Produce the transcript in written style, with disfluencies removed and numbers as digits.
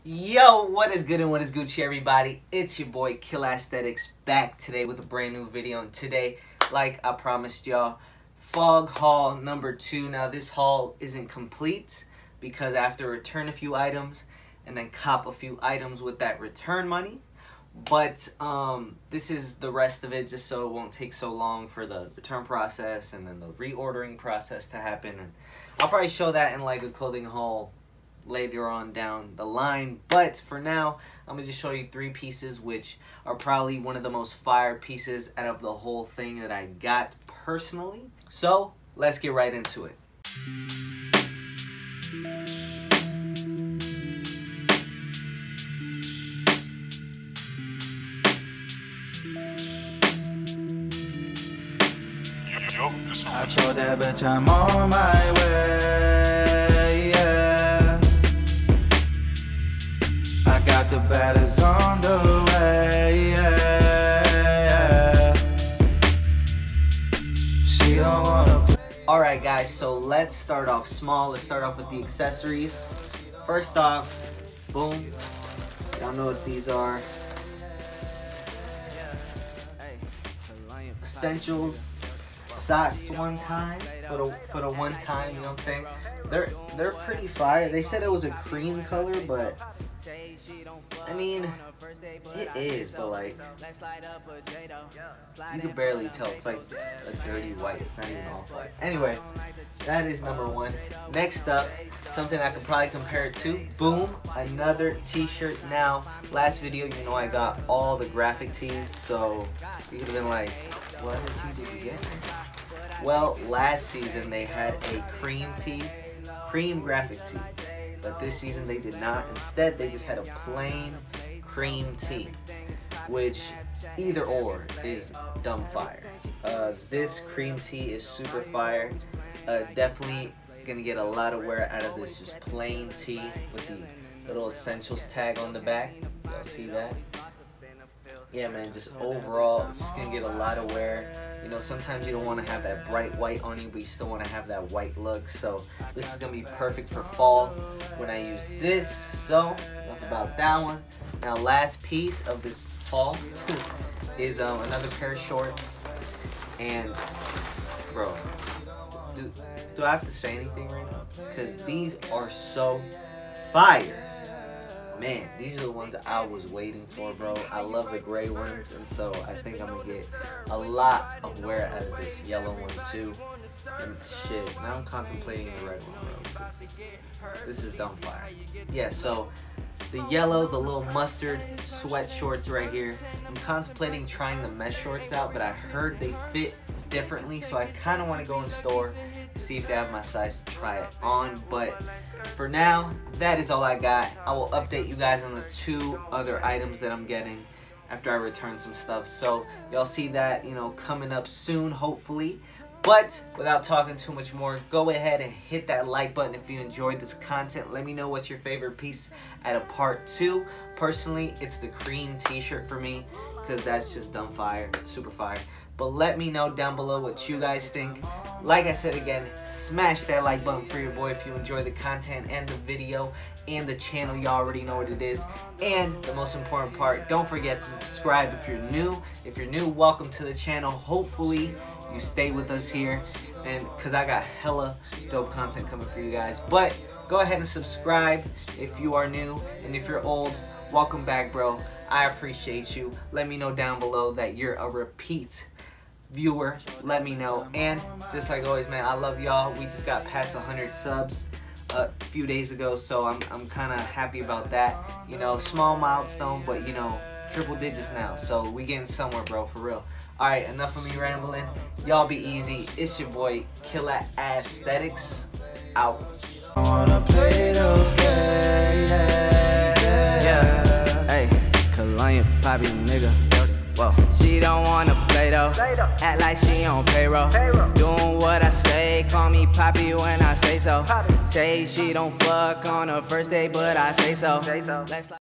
Yo, what is good and what is Gucci, everybody? It's your boy Kill Aesthetics back today with a brand new video. And today, like I promised y'all, Fog haul number 2. Now this haul isn't complete because I have to return a few items and then cop a few items with that return money. But this is the rest of it, just so it won't take so long for the return process and then the reordering process to happen. And I'll probably show that in like a clothing haul later on down the line, but for now I'm gonna just show you 3 pieces which are probably one of the most fire pieces out of the whole thing that I got personally. So let's get right into it. I told that bitch I'm on my way, yeah. I got the baddest on the way, yeah. She don't wanna play. Alright guys, so let's start off small. Let's start off with the accessories. First off, boom. Y'all know what these are. Essentials. Socks one time for the one time, you know what I'm saying? They're pretty fire. They said it was a cream color, but I mean it is, but like you can barely tell. It's like a dirty white. It's not even all white. Anyway, that is number 1. Next up, something I could probably compare it to. Boom, another t-shirt. Now, last video, you know I got all the graphic tees, so you could have been like, what other tee did you get? Well, last season they had a cream graphic tee, but this season they did not. Instead, they just had a plain cream tee, which either or is dumb fire. This cream tee is super fire. Definitely gonna get a lot of wear out of this just plain tee with the little essentials tag on the back. Y'all see that? Yeah, man, just overall, it's gonna get a lot of wear. You know, sometimes you don't want to have that bright white on you, but you still want to have that white look. So this is gonna be perfect for fall when I use this. So enough about that one. Now, last piece of this fall is another pair of shorts. And bro, do I have to say anything right now? Because these are so fire. Man, these are the ones that I was waiting for, bro. I love the gray ones, and so I think I'm gonna get a lot of wear out of this yellow one too. And shit, now I'm contemplating the red one, bro, because this is dumb fire. Yeah, so the yellow, the little mustard sweat shorts right here. I'm contemplating trying the mesh shorts out, but I heard they fit differently, so I kind of want to go in store, see if they have my size to try it on. But for now, that is all I got. I will update you guys on the 2 other items that I'm getting after I return some stuff. So y'all see that, you know, coming up soon, hopefully. But without talking too much more, go ahead and hit that like button if you enjoyed this content. Let me know what's your favorite piece out of part 2. Personally, it's the cream t-shirt for me, because that's just dumb fire, super fire. But let me know down below what you guys think. Like I said again, smash that like button for your boy if you enjoy the content and the video and the channel. You already know what it is. And the most important part, don't forget to subscribe if you're new. If you're new, welcome to the channel. Hopefully you stay with us here, and because I got hella dope content coming for you guys. But go ahead and subscribe if you are new, and if you're old, welcome back, bro. I appreciate you. Let me know down below that you're a repeat viewer. Let me know. And just like always, man, I love y'all. We just got past 100 subs a few days ago, so I'm kind of happy about that. You know, small milestone, but you know, triple digits now, so we getting somewhere, bro, for real. Alright, enough of me rambling. Y'all be easy. It's your boy Kill Aesthetics out. I wanna play those games. Yeah, hey, Kalanya, Poppy, nigga. Whoa, she don't wanna play though. Act like she on payroll. Doing what I say, call me Poppy when I say so. Say she don't fuck on her first day, but I say so.